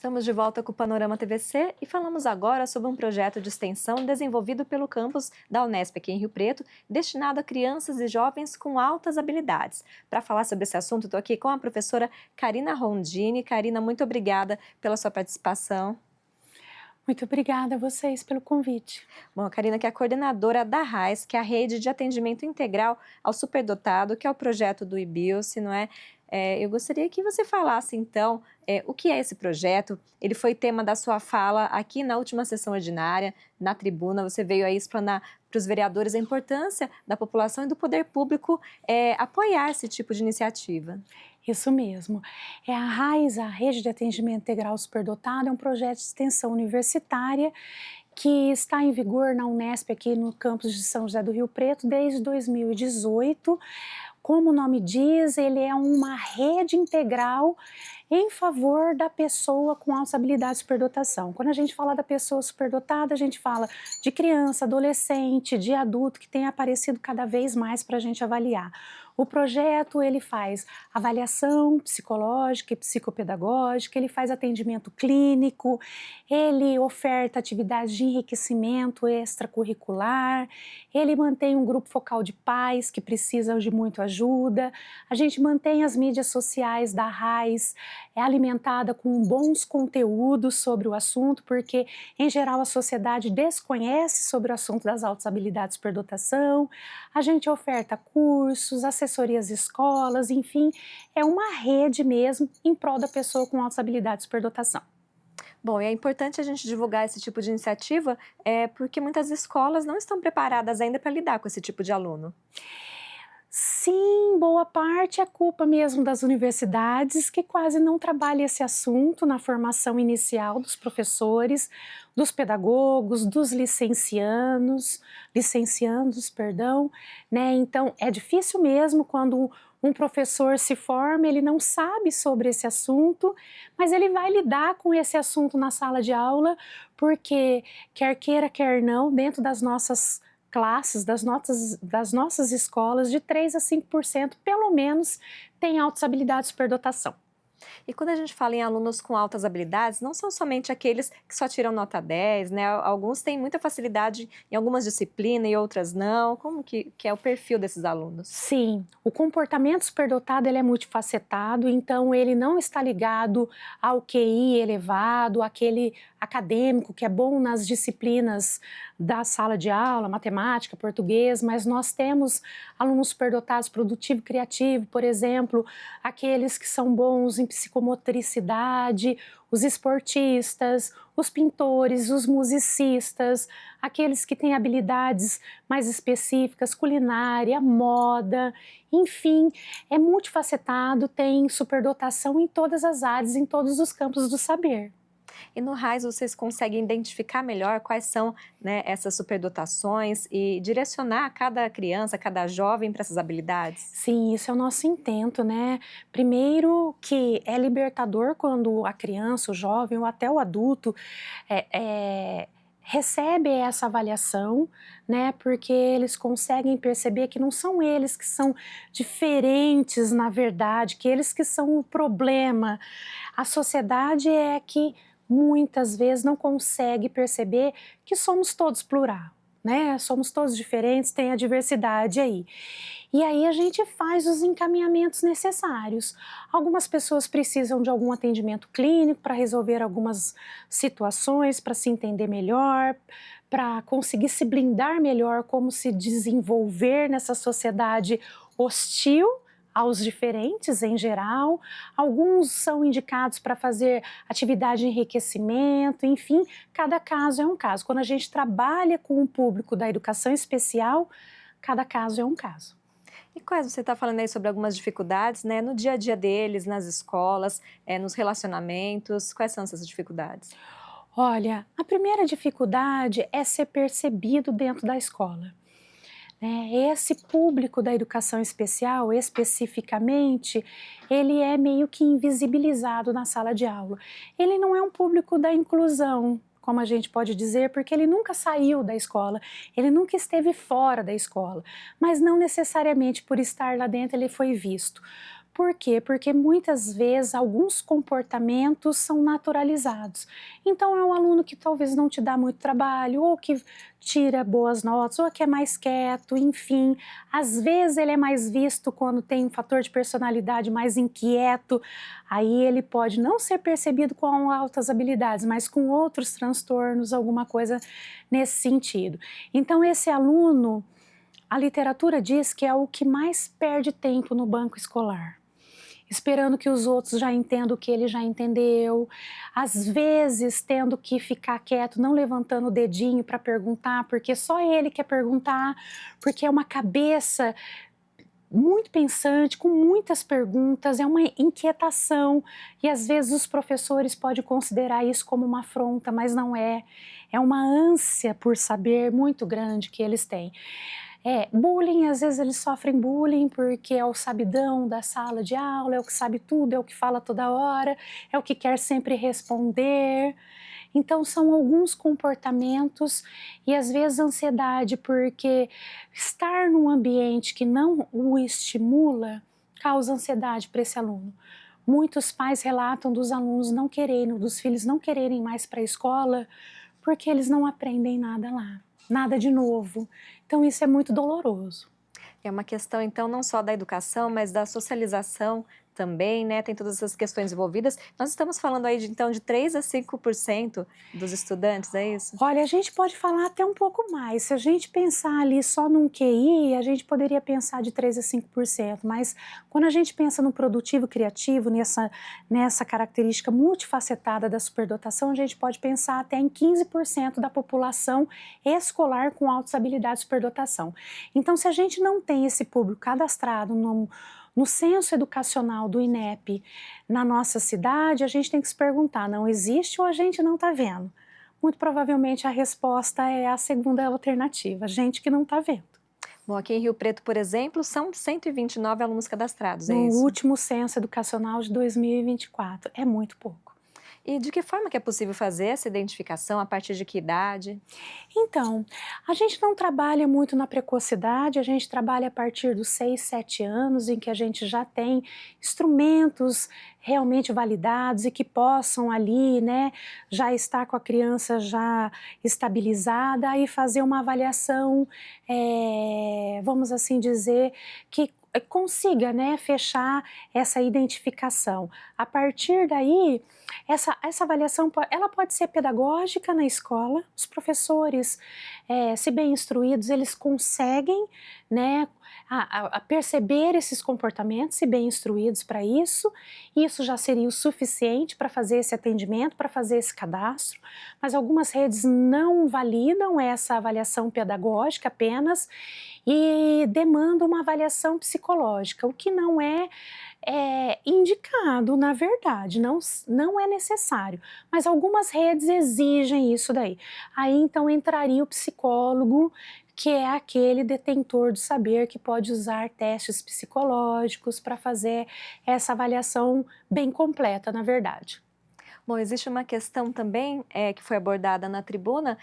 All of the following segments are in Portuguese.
Estamos de volta com o Panorama TVC e falamos agora sobre um projeto de extensão desenvolvido pelo campus da Unesp aqui em Rio Preto, destinado a crianças e jovens com altas habilidades. Para falar sobre esse assunto, estou aqui com a professora Karina Rondini. Karina, muito obrigada pela sua participação. Muito obrigada a vocês pelo convite. Bom, a Karina que é a coordenadora da RAIS, que é a Rede de Atendimento Integral ao Superdotado, que é o projeto do IBILSE, não é? Eu gostaria que você falasse, então, o que é esse projeto. Ele foi tema da sua fala aqui na última sessão ordinária, na tribuna. Você veio aí explanar para os vereadores a importância da população e do poder público apoiar esse tipo de iniciativa. Isso mesmo. A RAIS, a Rede de Atendimento Integral Superdotado, é um projeto de extensão universitária que está em vigor na Unesp aqui no campus de São José do Rio Preto desde 2018. Como o nome diz, ele é uma rede integral em favor da pessoa com altas habilidades de superdotação. Quando a gente fala da pessoa superdotada, a gente fala de criança, adolescente, de adulto, que tem aparecido cada vez mais para a gente avaliar. O projeto, ele faz avaliação psicológica e psicopedagógica, ele faz atendimento clínico, ele oferta atividades de enriquecimento extracurricular, ele mantém um grupo focal de pais que precisam de muita ajuda, a gente mantém as mídias sociais da RAIS alimentada com bons conteúdos sobre o assunto, porque em geral a sociedade desconhece sobre o assunto das altas habilidades de superdotação. A gente oferta cursos, assessorias às escolas, enfim, é uma rede mesmo em prol da pessoa com altas habilidades de superdotação. Bom, e é importante a gente divulgar esse tipo de iniciativa, porque muitas escolas não estão preparadas ainda para lidar com esse tipo de aluno. Sim, boa parte é culpa mesmo das universidades, que quase não trabalham esse assunto na formação inicial dos professores, dos pedagogos, dos licenciandos, né? Então, é difícil mesmo quando um professor se forma, ele não sabe sobre esse assunto, mas ele vai lidar com esse assunto na sala de aula, porque quer queira, quer não, dentro das nossas classes, das nossas escolas, de 3 a 5%, pelo menos, tem altas habilidades de superdotação. E quando a gente fala em alunos com altas habilidades, não são somente aqueles que só tiram nota 10, né? Alguns têm muita facilidade em algumas disciplinas e outras não. Como que é o perfil desses alunos? Sim, o comportamento superdotado ele é multifacetado, então ele não está ligado ao QI elevado, aquele acadêmico que é bom nas disciplinas da sala de aula, matemática, português, mas nós temos alunos superdotados produtivo e criativo, por exemplo, aqueles que são bons em psicomotricidade, os esportistas, os pintores, os musicistas, aqueles que têm habilidades mais específicas, culinária, moda, enfim, é multifacetado, tem superdotação em todas as áreas, em todos os campos do saber. E no RAIS vocês conseguem identificar melhor quais são, né, essas superdotações e direcionar cada criança, cada jovem para essas habilidades? Sim, isso é o nosso intento, né? Primeiro que é libertador quando a criança, o jovem ou até o adulto recebe essa avaliação, né? Porque eles conseguem perceber que não são eles que são diferentes, na verdade, que eles que são o problema. A sociedade é que muitas vezes não consegue perceber que somos todos plural, né? Somos todos diferentes, tem a diversidade aí. E aí a gente faz os encaminhamentos necessários. Algumas pessoas precisam de algum atendimento clínico para resolver algumas situações, para se entender melhor, para conseguir se blindar melhor, como se desenvolver nessa sociedade hostil aos diferentes em geral. Alguns são indicados para fazer atividade de enriquecimento, enfim, cada caso é um caso. Quando a gente trabalha com o público da educação especial, cada caso é um caso. E quais, você está falando aí sobre algumas dificuldades, né, no dia a dia deles, nas escolas, nos relacionamentos, quais são essas dificuldades? Olha, a primeira dificuldade é ser percebido dentro da escola. Esse público da educação especial, especificamente, ele é meio que invisibilizado na sala de aula. Ele não é um público da inclusão, como a gente pode dizer, porque ele nunca saiu da escola, ele nunca esteve fora da escola, mas não necessariamente por estar lá dentro ele foi visto. Por quê? Porque muitas vezes alguns comportamentos são naturalizados. Então é um aluno que talvez não te dá muito trabalho, ou que tira boas notas, ou que é mais quieto, enfim. Às vezes ele é mais visto quando tem um fator de personalidade mais inquieto, aí ele pode não ser percebido com altas habilidades, mas com outros transtornos, alguma coisa nesse sentido. Então esse aluno, a literatura diz que é o que mais perde tempo no banco escolar, esperando que os outros já entendam o que ele já entendeu, às vezes tendo que ficar quieto, não levantando o dedinho para perguntar, porque só ele quer perguntar, porque é uma cabeça muito pensante, com muitas perguntas, é uma inquietação, e às vezes os professores podem considerar isso como uma afronta, mas não é. É uma ânsia por saber muito grande que eles têm. Bullying, às vezes eles sofrem bullying porque é o sabidão da sala de aula, é o que sabe tudo, é o que fala toda hora, é o que quer sempre responder. Então são alguns comportamentos e às vezes ansiedade, porque estar num ambiente que não o estimula causa ansiedade para esse aluno. Muitos pais relatam dos alunos não quererem, dos filhos não quererem mais para a escola porque eles não aprendem nada lá, nada de novo. Então isso é muito doloroso. É uma questão, então, não só da educação, mas da socialização também, né? Tem todas essas questões envolvidas. Nós estamos falando aí, então, de 3 a 5% dos estudantes, é isso? Olha, a gente pode falar até um pouco mais. Se a gente pensar ali só num QI, a gente poderia pensar de 3 a 5%, mas quando a gente pensa no produtivo criativo, nessa característica multifacetada da superdotação, a gente pode pensar até em 15% da população escolar com altas habilidades de superdotação. Então, se a gente não tem esse público cadastrado no censo educacional do INEP na nossa cidade, a gente tem que se perguntar, não existe ou a gente não está vendo? Muito provavelmente a resposta é a segunda alternativa, gente que não está vendo. Bom, aqui em Rio Preto, por exemplo, são 129 alunos cadastrados, é No isso? último censo educacional de 2024, é muito pouco. E de que forma que é possível fazer essa identificação, a partir de que idade? Então, a gente não trabalha muito na precocidade, a gente trabalha a partir dos 6, 7 anos, em que a gente já tem instrumentos realmente validados e que possam ali, né, já estar com a criança já estabilizada e fazer uma avaliação, vamos assim dizer, que consiga, né, fechar essa identificação. A partir daí, essa avaliação ela pode ser pedagógica na escola, os professores, se bem instruídos, eles conseguem, né, a perceber esses comportamentos, se bem instruídos para isso já seria o suficiente para fazer esse atendimento, para fazer esse cadastro, mas algumas redes não validam essa avaliação pedagógica apenas e demandam uma avaliação psicológica, o que não é indicado, na verdade, não é necessário, mas algumas redes exigem isso daí. Aí então entraria o psicólogo, que é aquele detentor do saber que pode usar testes psicológicos para fazer essa avaliação bem completa, na verdade. Bom, existe uma questão também que foi abordada na tribuna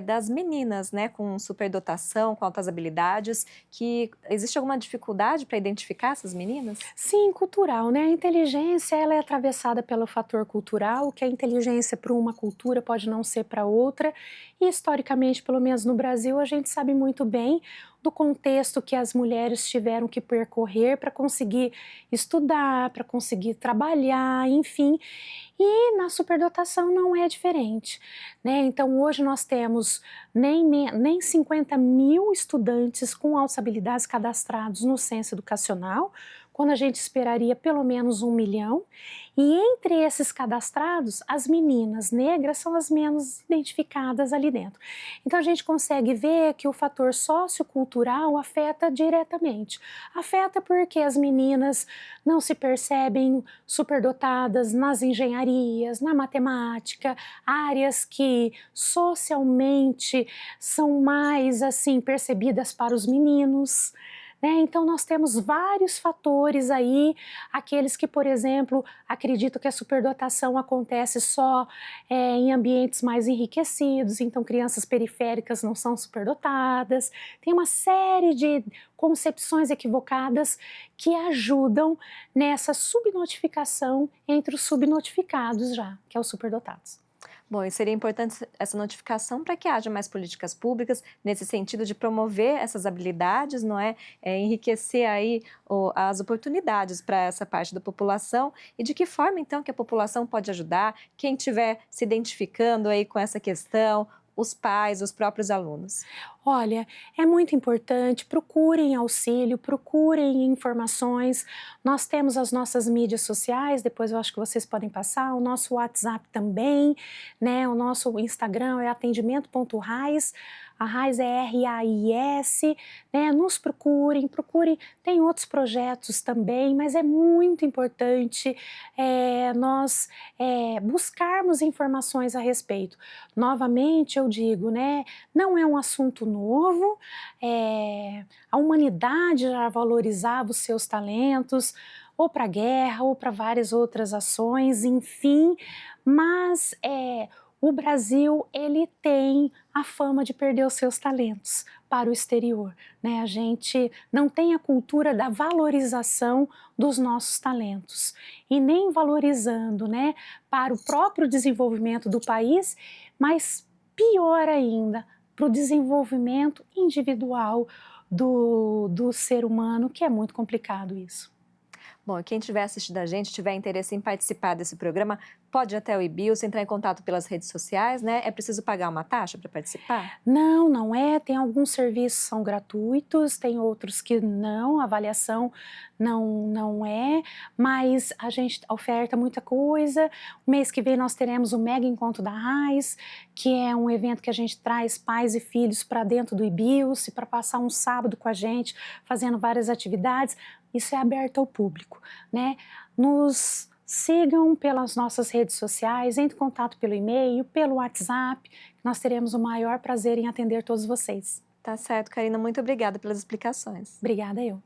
das meninas, né, com superdotação, com altas habilidades, que existe alguma dificuldade para identificar essas meninas? Sim, cultural, né? A inteligência ela é atravessada pelo fator cultural, que a inteligência para uma cultura pode não ser para outra, e historicamente, pelo menos no Brasil, a gente sabe muito bem do contexto que as mulheres tiveram que percorrer para conseguir estudar, para conseguir trabalhar, enfim. E na superdotação não é diferente, né? Então hoje nós temos nem 50 mil estudantes com altas habilidades cadastrados no censo educacional, quando a gente esperaria pelo menos 1 milhão, e entre esses cadastrados, as meninas negras são as menos identificadas ali dentro. Então a gente consegue ver que o fator sociocultural afeta diretamente. Afeta porque as meninas não se percebem superdotadas nas engenharias, na matemática, áreas que socialmente são mais assim percebidas para os meninos. né? Então nós temos vários fatores aí, aqueles que, por exemplo, acreditam que a superdotação acontece só em ambientes mais enriquecidos, então crianças periféricas não são superdotadas. Tem uma série de concepções equivocadas que ajudam nessa subnotificação entre os subnotificados já, que é os superdotados. Bom, e seria importante essa notificação para que haja mais políticas públicas nesse sentido de promover essas habilidades, não é? Enriquecer aí as oportunidades para essa parte da população e de que forma então que a população pode ajudar, quem estiver se identificando aí com essa questão, os pais, os próprios alunos. Olha, é muito importante, procurem auxílio, procurem informações. Nós temos as nossas mídias sociais, depois eu acho que vocês podem passar, o nosso WhatsApp também, né? O nosso Instagram é atendimento.rais, a Rais é R-A-I-S, né? Nos procurem, tem outros projetos também, mas é muito importante nós buscarmos informações a respeito. Novamente eu digo, né? Não é um assunto novo, a humanidade já valorizava os seus talentos, ou para a guerra, ou para várias outras ações, enfim, mas o Brasil, ele tem a fama de perder os seus talentos para o exterior, né? A gente não tem a cultura da valorização dos nossos talentos e nem valorizando, né, para o próprio desenvolvimento do país, mas pior ainda, para o desenvolvimento individual do ser humano, que é muito complicado isso. Bom, quem estiver assistindo a gente, tiver interesse em participar desse programa, pode ir até o IBIUS, entrar em contato pelas redes sociais, né? É preciso pagar uma taxa para participar? Não, não é. Tem alguns serviços que são gratuitos, tem outros que não, a avaliação não é, mas a gente oferta muita coisa. O mês que vem nós teremos o Mega Encontro da Rais, que é um evento que a gente traz pais e filhos para dentro do IBIUS para passar um sábado com a gente, fazendo várias atividades. Isso é aberto ao público, né? Nos sigam pelas nossas redes sociais, entre em contato pelo e-mail, pelo WhatsApp, nós teremos o maior prazer em atender todos vocês. Tá certo, Karina, muito obrigada pelas explicações. Obrigada eu.